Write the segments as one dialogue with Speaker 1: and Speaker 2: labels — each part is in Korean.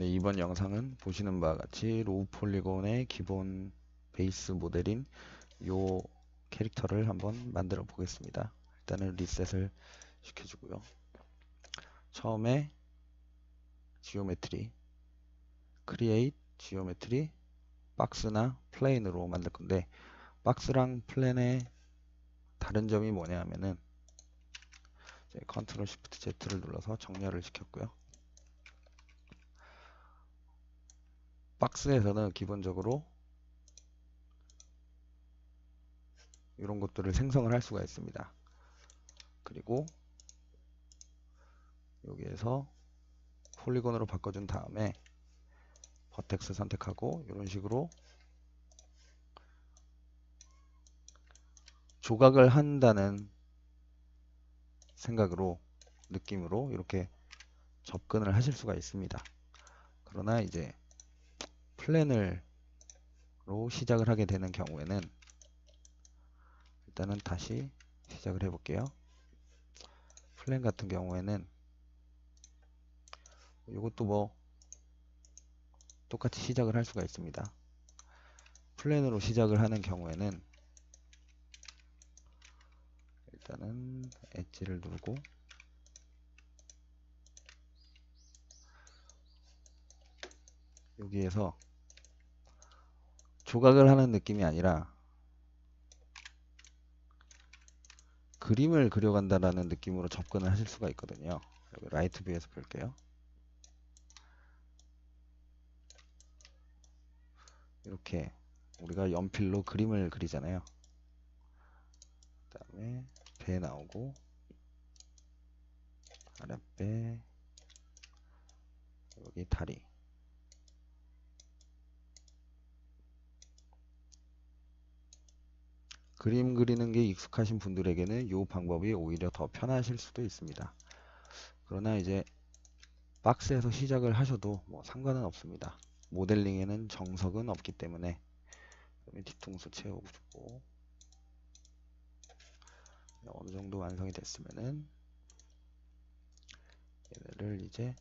Speaker 1: 네, 이번 영상은 보시는 바와 같이 로우 폴리곤의 기본 베이스 모델인 요 캐릭터를 한번 만들어 보겠습니다. 일단은 리셋을 시켜주고요. 처음에 지오메트리, 크리에이트 지오메트리, 박스나 플레인으로 만들 건데, 박스랑 플랜의 다른 점이 뭐냐 하면은 컨트롤 시프트 Z를 눌러서 정렬을 시켰고요. 박스에서는 기본적으로 이런 것들을 생성을 할 수가 있습니다. 그리고 여기에서 폴리곤으로 바꿔준 다음에 버텍스 선택하고 이런 식으로 조각을 한다는 생각으로, 느낌으로 이렇게 접근을 하실 수가 있습니다. 그러나 이제 플랜으로 시작을 하게 되는 경우에는 일단은 다시 시작을 해 볼게요. 플랜 같은 경우에는 이것도 뭐 똑같이 시작을 할 수가 있습니다. 플랜으로 시작을 하는 경우에는 일단은 엣지를 누르고 여기에서 조각을 하는 느낌이 아니라 그림을 그려간다라는 느낌으로 접근을 하실 수가 있거든요. 여기 라이트 뷰에서 볼게요. 이렇게 우리가 연필로 그림을 그리잖아요. 그 다음에 배 나오고 아랫배, 여기 다리, 그림 그리는 게 익숙하신 분들에게는 이 방법이 오히려 더 편하실 수도 있습니다. 그러나 이제 박스에서 시작을 하셔도 뭐 상관은 없습니다. 모델링에는 정석은 없기 때문에. 뒤통수 채워주고 어느 정도 완성이 됐으면은 얘네를 이제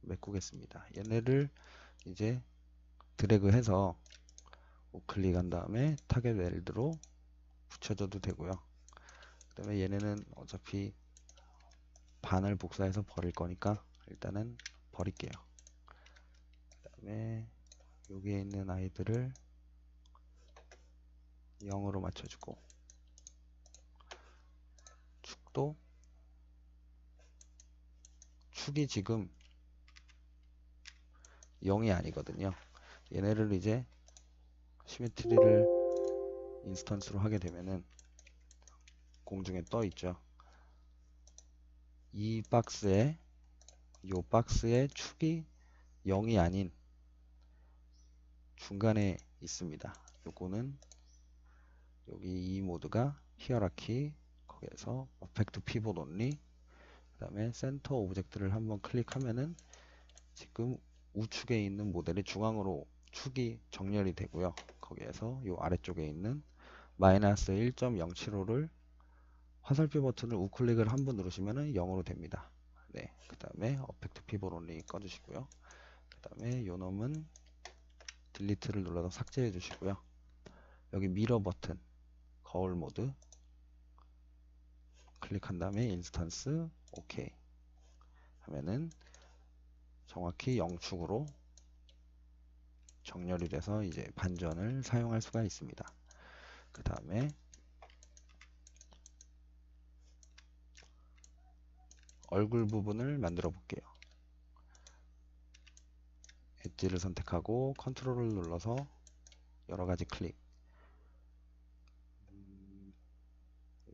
Speaker 1: 메꾸겠습니다. 얘네를 이제 드래그해서 우클릭한 다음에 타겟 웰드로 붙여줘도 되고요. 그 다음에 얘네는 어차피 반을 복사해서 버릴 거니까 일단은 버릴게요. 그 다음에 여기에 있는 아이들을 0으로 맞춰주고, 축도, 축이 지금 0이 아니거든요. 얘네를 이제 시메트리를 인스턴스로 하게 되면은 공중에 떠 있죠. 이 박스에, 요 박스의 축이 0이 아닌 중간에 있습니다. 요거는 여기 이 모드가 히어라키, 거기에서 어펙트 피봇 온리, 그 다음에 센터 오브젝트를 한번 클릭하면은 지금 우측에 있는 모델이 중앙으로 축이 정렬이 되고요. 거기에서 요 아래쪽에 있는 마이너스 1.075를 화살표 버튼을 우클릭을 한번 누르시면은 0으로 됩니다. 네, 그 다음에 어펙트 피봇 온리 꺼주시고요. 그 다음에 요 놈은 딜리트를 눌러서 삭제해 주시고요. 여기 미러 버튼, 거울 모드 클릭한 다음에 인스턴스 오케이 하면은 정확히 0축으로 정렬이 돼서 이제 반전을 사용할 수가 있습니다. 그 다음에 얼굴 부분을 만들어 볼게요. 엣지를 선택하고 컨트롤을 눌러서 여러가지 클릭.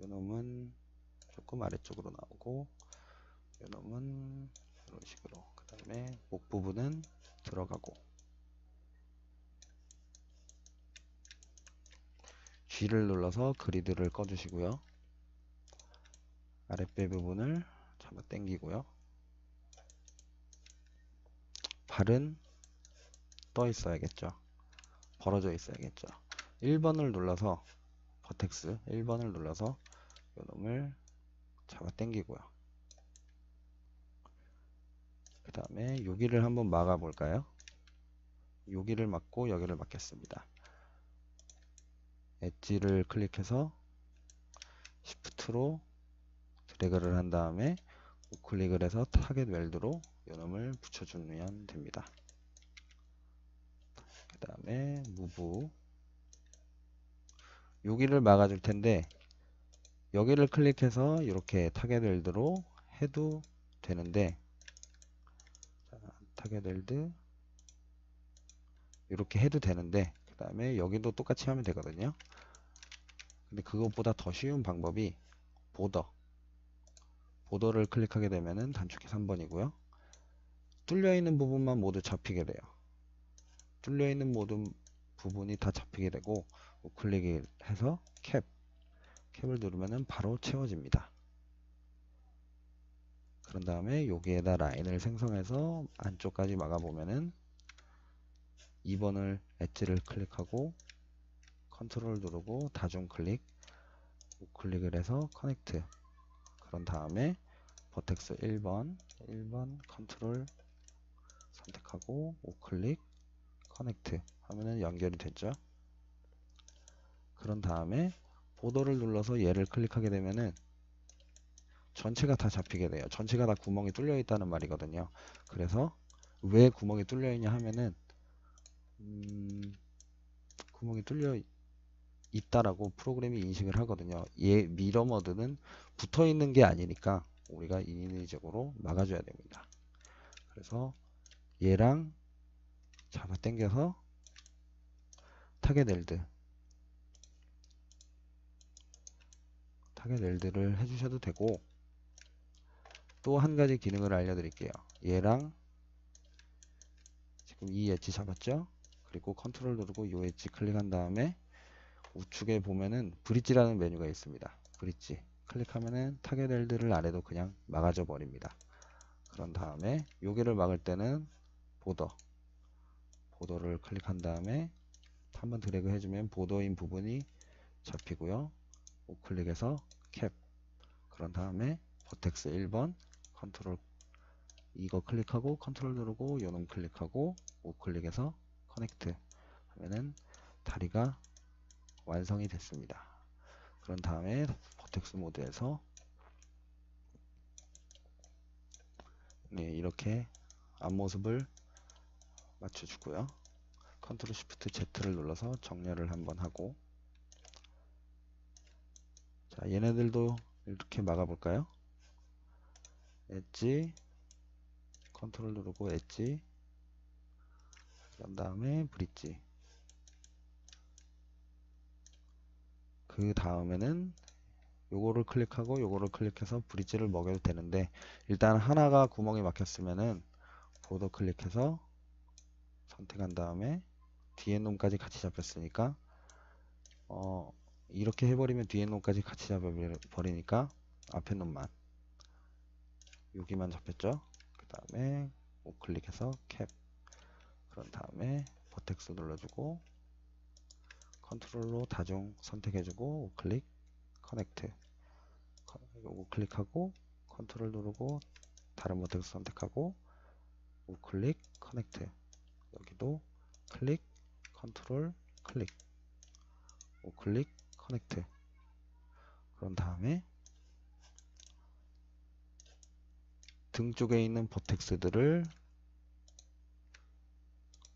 Speaker 1: 이 놈은 조금 아래쪽으로 나오고, 이 놈은 이런 식으로. 그 다음에 목 부분은 들어가고, G를 눌러서 그리드를 꺼주시고요. 아랫배 부분을 잡아 당기고요. 발은 떠 있어야겠죠. 벌어져 있어야겠죠. 1번을 눌러서 버텍스 1번을 눌러서 요놈을 잡아 당기고요. 그 다음에 여기를 한번 막아 볼까요? 여기를 막고 여기를 막겠습니다. 엣지를 클릭해서 Shift로 드래그를 한 다음에 우클릭을 해서 타겟 웰드로 요놈을 붙여주면 됩니다. 그 다음에 무브, 여기를 막아줄 텐데 여기를 클릭해서 이렇게 타겟 웰드로 해도 되는데, 자, 타겟 웰드 이렇게 해도 되는데, 그 다음에 여기도 똑같이 하면 되거든요. 근데 그것보다 더 쉬운 방법이 보더를 클릭하게 되면은 단축키 3번이고요. 뚫려 있는 부분만 모두 잡히게 돼요. 뚫려 있는 모든 부분이 다 잡히게 되고, 우클릭을 해서 캡을 누르면은 바로 채워집니다. 그런 다음에 여기에다 라인을 생성해서 안쪽까지 막아보면은 2번을 엣지를 클릭하고 컨트롤 누르고 다중 클릭, 우클릭을 해서 커넥트. 그런 다음에 버텍스 1번 컨트롤 선택하고 우클릭 커넥트 하면은 연결이 됐죠. 그런 다음에 보더를 눌러서 얘를 클릭하게 되면은 전체가 다 잡히게 돼요. 전체가 다 구멍이 뚫려 있다는 말이거든요. 그래서 왜 구멍이 뚫려 있냐 하면은 구멍이 뚫려 있다라고 프로그램이 인식을 하거든요. 얘 미러 머드는 붙어 있는 게 아니니까 우리가 인위적으로 막아줘야 됩니다. 그래서 얘랑 잡아 당겨서 타겟 웰드를 해주셔도 되고, 또 한 가지 기능을 알려드릴게요. 얘랑 지금 이 엣지 잡았죠? 그리고 컨트롤 누르고 이 엣지 클릭한 다음에 우측에 보면은 브릿지라는 메뉴가 있습니다. 브릿지 클릭하면은 타겟 웰드를 아래도 그냥 막아줘 버립니다. 그런 다음에 여기를 막을 때는 보더를 클릭한 다음에 한번 드래그 해주면 보더인 부분이 잡히고요. 우클릭해서 캡. 그런 다음에 버텍스 1번 컨트롤 이거 클릭하고 컨트롤 누르고 요놈 클릭하고 우클릭해서 커넥트 하면은 다리가 완성이 됐습니다. 그런 다음에 버텍스 모드에서 이렇게 앞모습을 맞춰주고요. 컨트롤 쉬프트 Z를 눌러서 정렬을 한번 하고, 자, 얘네들도 이렇게 막아볼까요? 엣지 컨트롤 누르고 엣지, 그런 다음에 브릿지, 그 다음에는 요거를 클릭하고 요거를 클릭해서 브릿지를 먹여도 되는데, 일단 하나가 구멍이 막혔으면은 보더 클릭해서 선택한 다음에 뒤에 놈까지 같이 잡혔으니까 이렇게 해버리면 뒤에 놈까지 같이 잡아버리니까 앞에 놈만, 여기만 잡혔죠. 그 다음에 우클릭해서 캡. 그런 다음에 버텍스 눌러주고 컨트롤로 다중 선택해주고 우클릭 커넥트. 요거 클릭하고 컨트롤 누르고 다른 버텍스 선택하고 우클릭 커넥트. 여기도 클릭 컨트롤 클릭 우클릭 커넥트. 그런 다음에 등 쪽에 있는 버텍스들을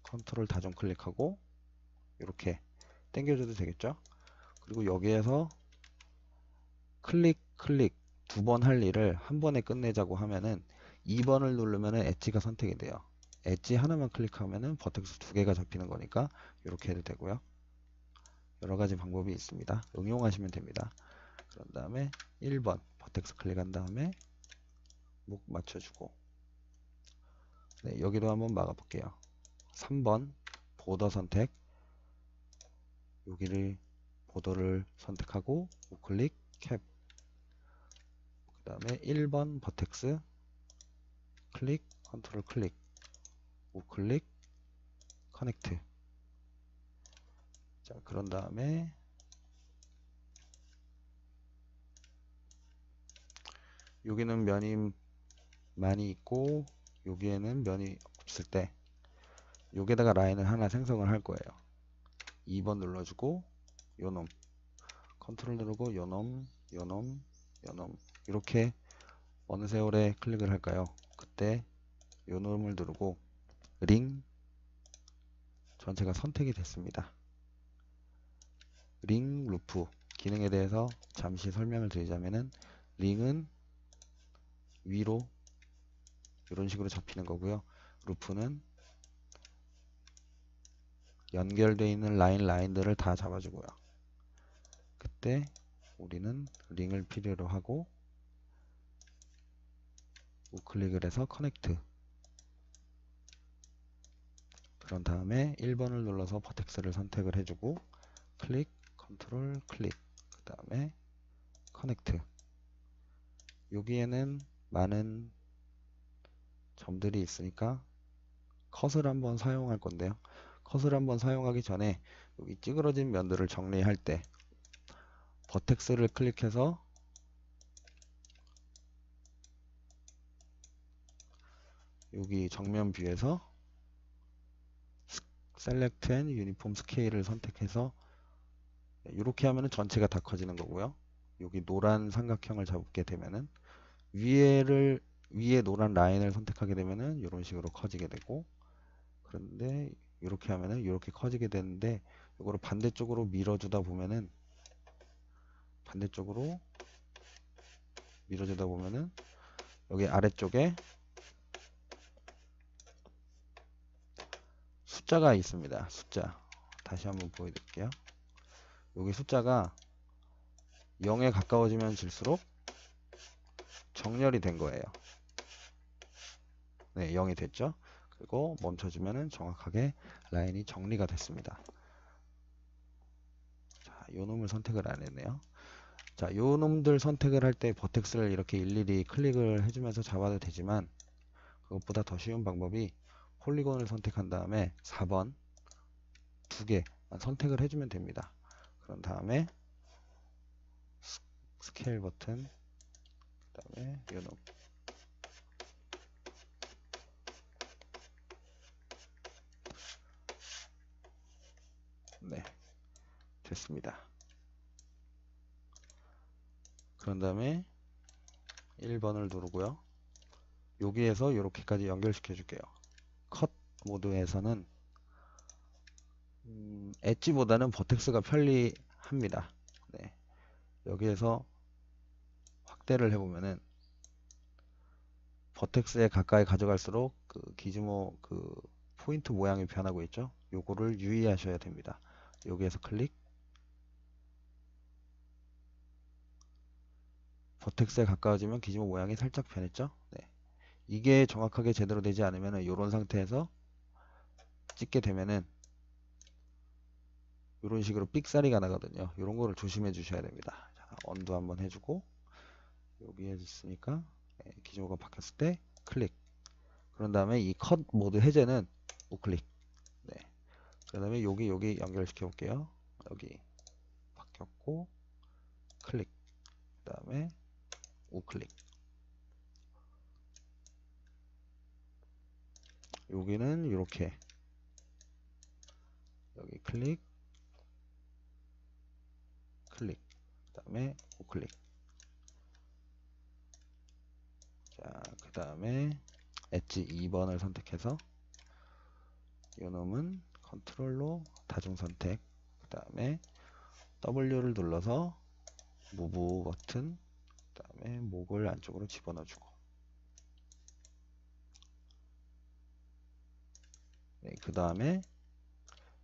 Speaker 1: 컨트롤 다중 클릭하고 이렇게 당겨줘도 되겠죠. 그리고 여기에서 클릭 두 번 할 일을 한 번에 끝내자고 하면은 2번을 누르면은 엣지가 선택이 돼요. 엣지 하나만 클릭하면은 버텍스 두 개가 잡히는 거니까 이렇게 해도 되고요. 여러 가지 방법이 있습니다. 응용하시면 됩니다. 그런 다음에 1번 버텍스 클릭한 다음에 목 맞춰주고, 네, 여기도 한번 막아볼게요. 3번 보더 선택, 여기를 보더를 선택하고 우클릭 캡. 그 다음에 1번 버텍스 클릭 컨트롤 클릭 우클릭 커넥트. 자, 그런 다음에 여기는 면이 많이 있고 여기에는 면이 없을 때 여기에다가 라인을 하나 생성을 할 거예요. 2번 눌러주고 요놈 컨트롤 누르고 요놈 요놈 요놈 이렇게 어느 세월에 클릭을 할까요? 그때 요놈을 누르고 링 전체가 선택이 됐습니다. 링 루프 기능에 대해서 잠시 설명을 드리자면은 링은 위로 이런 식으로 잡히는 거고요. 루프는 연결되어 있는 라인들을 다 잡아주고요. 그때 우리는 링을 필요로 하고 우클릭을 해서 커넥트 그런 다음에 1번을 눌러서 버텍스를 선택을 해주고 클릭 컨트롤 클릭 그 다음에 커넥트 여기에는 많은 점들이 있으니까 컷을 한번 사용할 건데요. 컷을 한번 사용하기 전에 여기 찌그러진 면들을 정리할 때 버텍스를 클릭해서 여기 정면 뷰에서 Select and Uniform Scale을 선택해서 이렇게 하면은 전체가 다 커지는 거고요. 여기 노란 삼각형을 잡게 되면은 위에 노란 라인을 선택하게 되면은 이런 식으로 커지게 되고 그런데 이렇게 하면은 이렇게 커지게 되는데 이거를 반대쪽으로 밀어주다 보면은 여기 아래쪽에 숫자가 있습니다. 숫자 다시 한번 보여드릴게요. 여기 숫자가 0에 가까워지면 질수록 정렬이 된 거예요. 네, 0이 됐죠. 그리고 멈춰주면은 정확하게 라인이 정리가 됐습니다. 자, 요 놈을 선택을 안 했네요. 자, 요 놈들 선택을 할 때 버텍스를 이렇게 일일이 클릭을 해주면서 잡아도 되지만 그것보다 더 쉬운 방법이 폴리곤을 선택한 다음에 4번 두 개만 선택을 해주면 됩니다. 그런 다음에 스케일 버튼 그 다음에 요 놈 네, 됐습니다. 그런 다음에 1번을 누르고요. 여기에서 이렇게까지 연결시켜 줄게요. 컷 모드에서는 엣지보다는 버텍스가 편리합니다. 네. 여기에서 확대를 해보면은 버텍스에 가까이 가져갈수록 그 기즈모 그 포인트 모양이 변하고 있죠. 요거를 유의하셔야 됩니다. 여기에서 클릭 버텍스에 가까워지면 기즈모 모양이 살짝 변했죠. 네. 이게 정확하게 제대로 되지 않으면 이런 상태에서 찍게 되면은 이런 식으로 삑사리가 나거든요. 이런 거를 조심해 주셔야 됩니다. 자, 언두 한번 해주고 여기에 있으니까 기조가 바뀌었을 때 클릭 그런 다음에 이 컷 모드 해제는 우클릭 네. 그 다음에 여기 연결시켜 볼게요. 여기 바뀌었고 클릭 그 다음에 우클릭 여기는 이렇게 여기 클릭 클릭 그 다음에 우클릭 자, 그 다음에 엣지 2번을 선택해서 이놈은 컨트롤로 다중 선택 그 다음에 W를 눌러서 무브 버튼 그 다음에 목을 안쪽으로 집어넣어 주고 네, 그 다음에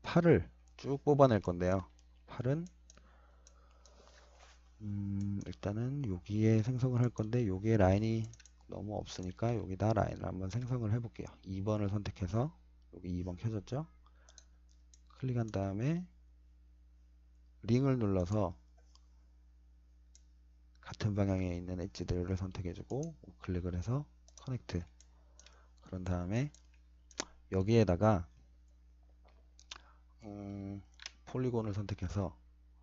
Speaker 1: 팔을 쭉 뽑아낼 건데요. 팔은 일단은 여기에 생성을 할 건데 여기에 라인이 너무 없으니까 여기다 라인을 한번 생성을 해 볼게요. 2번을 선택해서 여기 2번 켜졌죠? 클릭한 다음에 링을 눌러서 같은 방향에 있는 엣지들을 선택해주고 클릭을 해서 커넥트 그런 다음에 여기에다가 폴리곤을 선택해서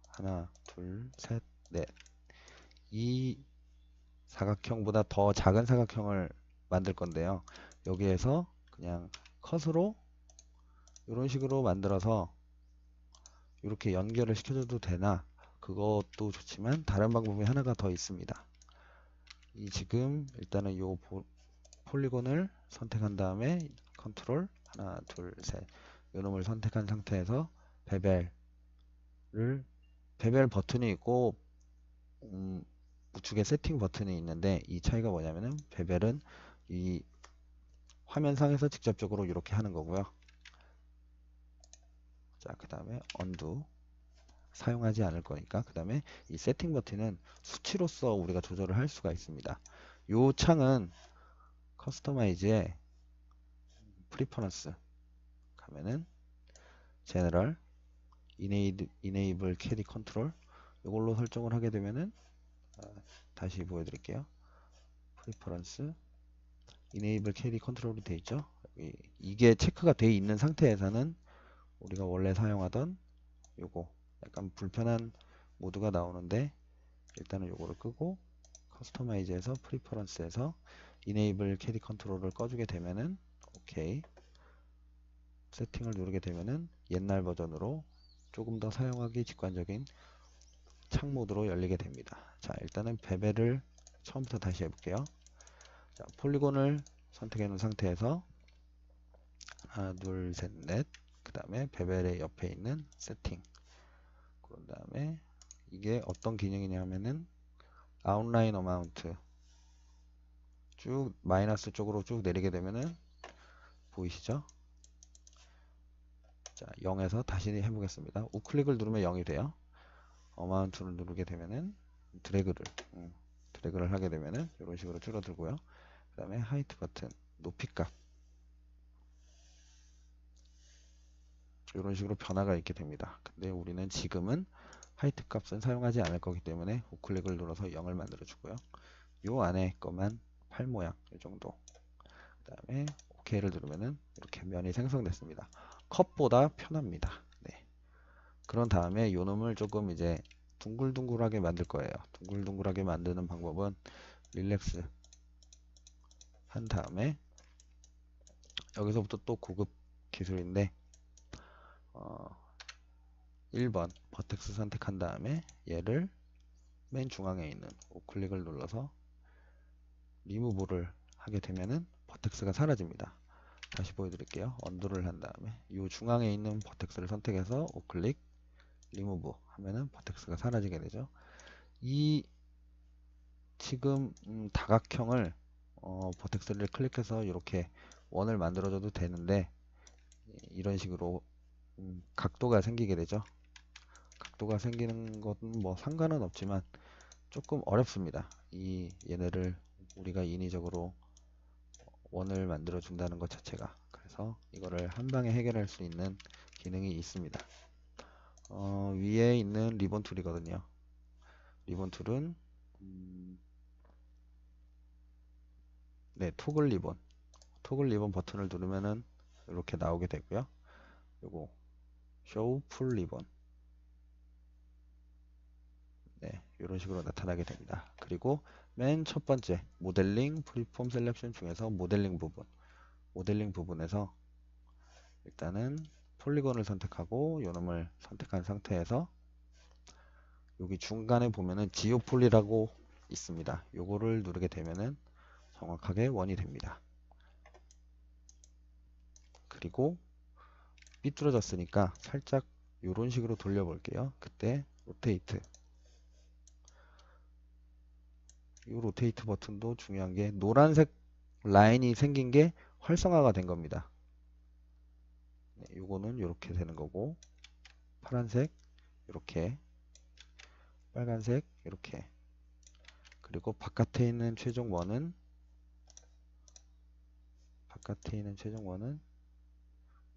Speaker 1: 하나 둘 셋 넷 이 사각형보다 더 작은 사각형을 만들 건데요. 여기에서 그냥 컷으로 이런 식으로 만들어서 이렇게 연결을 시켜줘도 되나, 그것도 좋지만 다른 방법이 하나가 더 있습니다. 이 지금 일단은 요 폴리곤을 선택한 다음에 컨트롤 하나 둘 셋 요놈을 선택한 상태에서 베벨 버튼이 있고 우측에 세팅 버튼이 있는데, 이 차이가 뭐냐면은 베벨은 이 화면상에서 직접적으로 이렇게 하는 거고요. 자, 그 다음에 언두 사용하지 않을 거니까. 그 다음에 이 세팅 버튼은 수치로서 우리가 조절을 할 수가 있습니다. 요 창은 커스터마이즈에 프리퍼런스 가면은 제너럴 이네이블 캐리 컨트롤 이걸로 설정을 하게 되면은, 다시 보여드릴게요. 프리퍼런스 이네이블 캐리 컨트롤이 돼 있죠. 이게 체크가 돼 있는 상태에서는 우리가 원래 사용하던 요거 약간 불편한 모드가 나오는데, 일단은 요거를 끄고 커스터마이즈에서 프리퍼런스에서 이네이블 캐리 컨트롤을 꺼주게 되면은, 오케이, 세팅을 누르게 되면은 옛날 버전으로 조금 더 사용하기 직관적인 창 모드로 열리게 됩니다. 자, 일단은 베벨을 처음부터 다시 해볼게요. 자, 폴리곤을 선택해 놓은 상태에서 하나 둘 셋 넷, 그 다음에 베벨의 옆에 있는 세팅, 그런 다음에 이게 어떤 기능이냐면은 아웃라인 어마운트 쭉 마이너스 쪽으로 쭉 내리게 되면은 보이시죠? 자, 0에서 다시 해보겠습니다. 우클릭을 누르면 0이 돼요. 어마운트를 누르게 되면은 드래그를 하게 되면은 이런 식으로 줄어들고요. 그 다음에 하이트 버튼 높이 값 이런 식으로 변화가 있게 됩니다. 근데 우리는 지금은 하이트 값은 사용하지 않을 거기 때문에 우클릭을 눌러서 0을 만들어 주고요. 요 안에 것만 팔 모양 이 정도. 그 다음에 OK를 누르면은 이렇게 면이 생성됐습니다. 컷보다 편합니다. 네. 그런 다음에 요 놈을 조금 이제 둥글둥글하게 만들 거예요. 둥글둥글하게 만드는 방법은 릴렉스 한 다음에 여기서부터 또 고급 기술인데, 1번 버텍스 선택한 다음에 얘를 맨 중앙에 있는 우클릭을 눌러서 리무브를 하게 되면은 버텍스가 사라집니다. 다시 보여드릴게요. 언두를 한 다음에 이 중앙에 있는 버텍스를 선택해서 우클릭 리무브 하면은 버텍스가 사라지게 되죠. 이 지금 다각형을 버텍스를 클릭해서 이렇게 원을 만들어줘도 되는데, 이런 식으로 각도가 생기게 되죠. 각도가 생기는 것은 뭐 상관은 없지만 조금 어렵습니다. 얘네를 우리가 인위적으로 원을 만들어 준다는 것 자체가. 그래서 이거를 한 방에 해결할 수 있는 기능이 있습니다. 위에 있는 리본 툴이거든요. 리본 툴은 네, 토글 리본 버튼을 누르면은 이렇게 나오게 되고요. 요거 쇼 풀 리본, 네, 이런 식으로 나타나게 됩니다. 그리고 맨 첫 번째 모델링 프리폼 셀렉션 중에서 모델링 부분에서 일단은 폴리곤을 선택하고 요놈을 선택한 상태에서 여기 중간에 보면은 지오폴리라고 있습니다. 요거를 누르게 되면은 정확하게 원이 됩니다. 그리고 삐뚤어졌으니까 살짝 요런 식으로 돌려볼게요. 그때 로테이트, 이 로테이트 버튼도 중요한 게 노란색 라인이 생긴 게 활성화가 된 겁니다. 네, 요거는 이렇게 되는 거고, 파란색 이렇게, 빨간색 이렇게, 그리고 바깥에 있는 최종 원은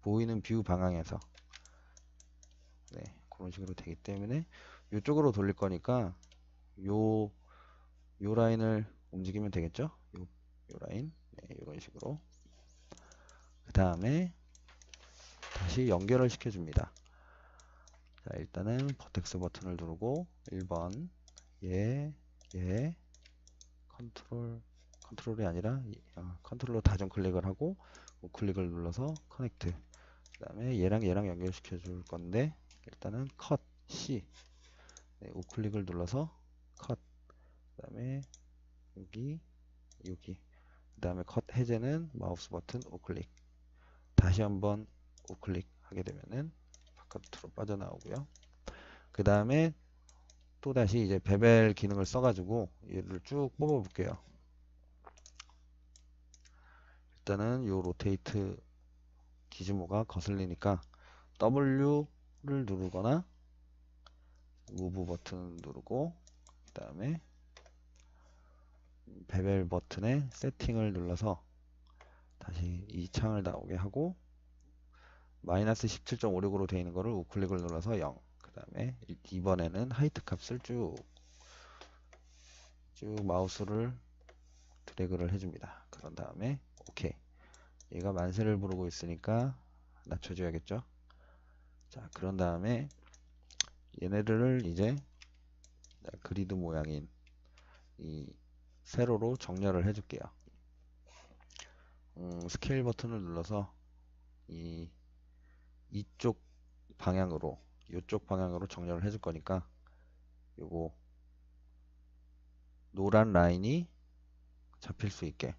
Speaker 1: 보이는 뷰 방향에서, 네, 그런 식으로 되기 때문에 이쪽으로 돌릴 거니까 요 라인을 움직이면 되겠죠. 요 라인, 네, 이런 식으로. 그 다음에 다시 연결을 시켜줍니다. 자, 일단은 버텍스 버튼을 누르고 1번 얘 컨트롤 컨트롤이 아니라 컨트롤로 다중 클릭을 하고 우클릭을 눌러서 커넥트. 그 다음에 얘랑 연결시켜 줄 건데 일단은 컷 C. 네, 우클릭을 눌러서 컷. 그 다음에 여기 그 다음에 컷 해제는 마우스 버튼 우클릭. 다시 한번 우클릭 하게 되면은 바깥으로 빠져나오고요. 그 다음에 또 다시 이제 베벨 기능을 써가지고 얘를 쭉 뽑아 볼게요. 일단은 요 로테이트 기즈모가 거슬리니까 W를 누르거나 무브 버튼 누르고 그 다음에 베벨 버튼에 세팅을 눌러서 다시 이 창을 나오게 하고 마이너스 17.56으로 되어 있는 거를 우클릭을 눌러서 0. 그 다음에 이번에는 하이트 값을 쭉 마우스를 드래그를 해줍니다. 그런 다음에 오케이. 얘가 만세를 부르고 있으니까 낮춰줘야겠죠. 자, 그런 다음에 얘네들을 이제 그리드 모양인 이 세로로 정렬을 해줄게요. 스케일 버튼을 눌러서 이쪽 방향으로 정렬을 해줄 거니까 요거 노란 라인이 잡힐 수 있게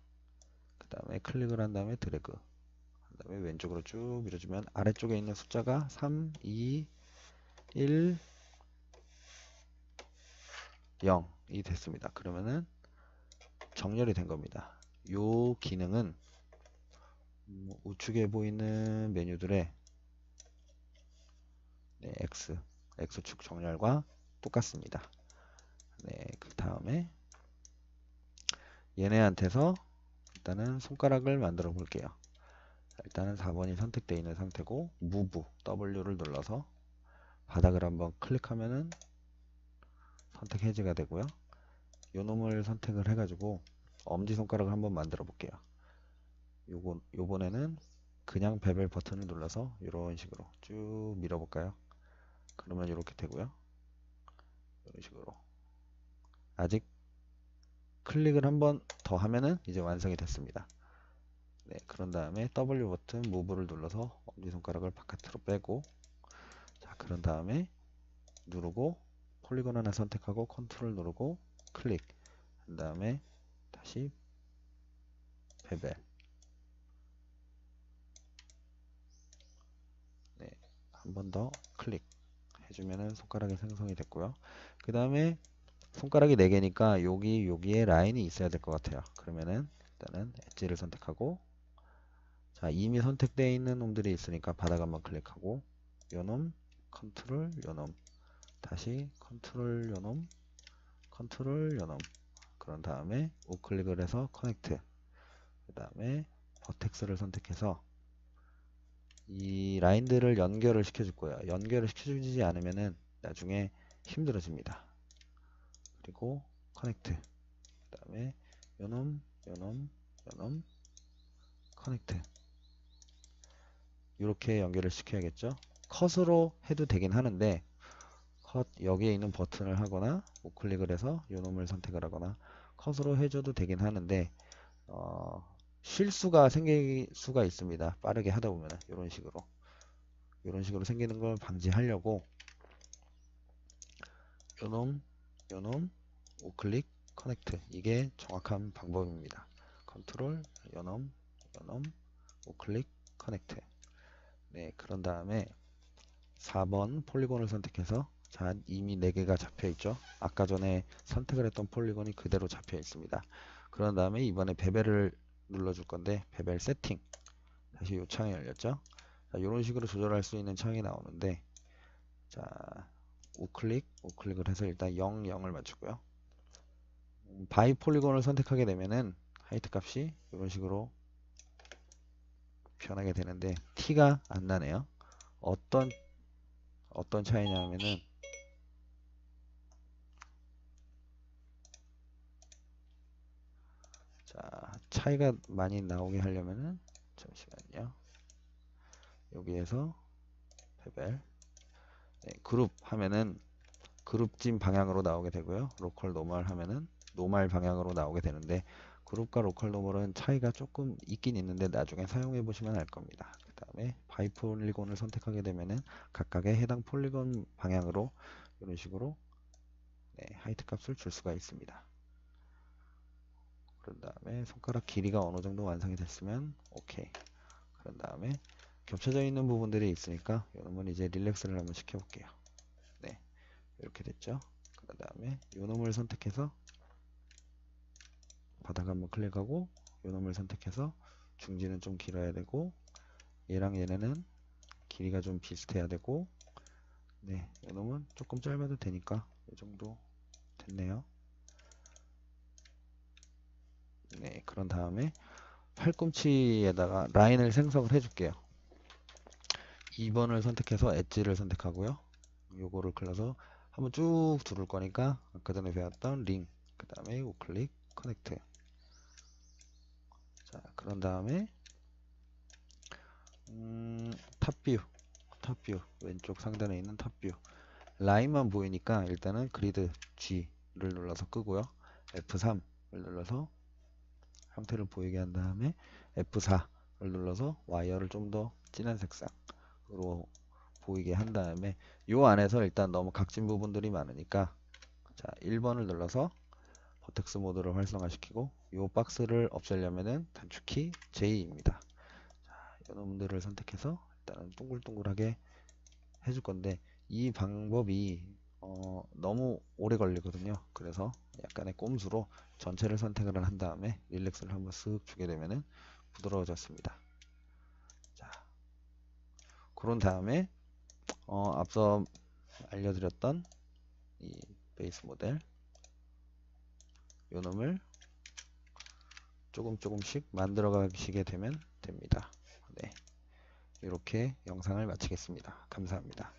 Speaker 1: 그 다음에 클릭을 한 다음에 드래그 한 다음에 왼쪽으로 쭉 밀어주면 아래쪽에 있는 숫자가 3, 2, 1, 0이 됐습니다. 그러면은 정렬이 된 겁니다. 요 기능은 우측에 보이는 메뉴들의 네, X축 정렬과 똑같습니다. 네, 그 다음에 얘네한테서 일단은 손가락을 만들어 볼게요. 일단은 4번이 선택되어 있는 상태고 Move W를 눌러서 바닥을 한번 클릭하면은 선택 해제가 되고요. 요 놈을 선택을 해가지고 엄지손가락을 한번 만들어 볼게요. 요번에는 그냥 베벨 버튼을 눌러서 이런 식으로 쭉 밀어볼까요? 그러면 이렇게 되고요. 이런 식으로 아직 클릭을 한번 더 하면은 이제 완성이 됐습니다. 네, 그런 다음에 W 버튼 무브를 눌러서 엄지손가락을 바깥으로 빼고 자, 그런 다음에 누르고 폴리곤 하나 선택하고 컨트롤 누르고 클릭 한 다음에 다시 베벨 네, 한 번 더 클릭 해주면은 손가락이 생성이 됐고요. 그 다음에 손가락이 4개니까 여기에 라인이 있어야 될 것 같아요. 그러면은 일단은 엣지를 선택하고 자, 이미 선택되어 있는 놈들이 있으니까 바닥 한번 클릭하고 요놈 컨트롤 요놈 다시 컨트롤 요놈 컨트롤 요놈 그런 다음에 우클릭을 해서 커넥트 그 다음에 버텍스를 선택해서 이 라인들을 연결을 시켜줄 거예요. 연결을 시켜주지 않으면은 나중에 힘들어집니다. 그리고 커넥트 그 다음에 요놈 커넥트 이렇게 연결을 시켜야겠죠. 컷으로 해도 되긴 하는데 컷 여기에 있는 버튼을 하거나 우클릭을 해서 요놈을 선택을 하거나 컷으로 해줘도 되긴 하는데 실수가 생길 수가 있습니다. 빠르게 하다 보면 이런 식으로 생기는 걸 방지하려고 요놈 우클릭 커넥트 이게 정확한 방법입니다. 컨트롤 요놈 우클릭 커넥트 네, 그런 다음에 4번 폴리곤을 선택해서 자, 이미 4개가 잡혀 있죠. 아까 전에 선택을 했던 폴리곤이 그대로 잡혀 있습니다. 그런 다음에 이번에 베벨을 눌러줄 건데 베벨 세팅 다시 이 창이 열렸죠. 자, 이런 식으로 조절할 수 있는 창이 나오는데 자, 우클릭을 해서 일단 0을 맞추고요. 바이 폴리곤을 선택하게 되면은 하이트 값이 이런 식으로 변하게 되는데 티가 안 나네요. 어떤 차이냐면은 자, 차이가 많이 나오게 하려면은 잠시만요. 여기에서 베벨 네, 그룹 하면은 그룹진 방향으로 나오게 되고요. 로컬 노멀 하면은 노멀 방향으로 나오게 되는데 그룹과 로컬 노멀은 차이가 조금 있긴 있는데 나중에 사용해 보시면 알 겁니다. 그 다음에 바이 폴리곤을 선택하게 되면은 각각의 해당 폴리곤 방향으로 이런 식으로 하이트 값을 줄 수가 있습니다. 그런 다음에 손가락 길이가 어느 정도 완성이 됐으면 오케이. 그런 다음에 겹쳐져 있는 부분들이 있으니까 이놈은 이제 릴렉스를 한번 시켜볼게요. 네, 이렇게 됐죠. 그런 다음에 이놈을 선택해서 바닥 한번 클릭하고 이놈을 선택해서 중지는 좀 길어야 되고 얘랑 얘네는 길이가 좀 비슷해야 되고 네, 이놈은 조금 짧아도 되니까 이 정도 됐네요. 네, 그런 다음에 팔꿈치에다가 라인을 생성을 해줄게요. 2번을 선택해서 엣지를 선택하고요. 요거를 클러서 한번 쭉 두를 거니까 아까 전에 배웠던 링, 그 다음에 우클릭 커넥트. 자, 그런 다음에 탑뷰, 탑뷰 왼쪽 상단에 있는 탑뷰 라인만 보이니까 일단은 그리드 G를 눌러서 끄고요. F3을 눌러서 형태를 보이게 한 다음에 F4를 눌러서 와이어를 좀 더 진한 색상으로 보이게 한 다음에 요 안에서 일단 너무 각진 부분들이 많으니까 자 1번을 눌러서 버텍스 모드를 활성화시키고 요 박스를 없애려면은 단축키 J입니다. 자, 이놈들을 선택해서 일단은 동글동글하게 해줄 건데 이 방법이 너무 오래 걸리거든요. 그래서 약간의 꼼수로 전체를 선택을 한 다음에 릴렉스를 한번 쓱 주게 되면은 부드러워졌습니다. 자, 그런 다음에 앞서 알려드렸던 이 베이스 모델 요 놈을 조금씩 만들어 가시게 되면 됩니다. 네, 이렇게 영상을 마치겠습니다. 감사합니다.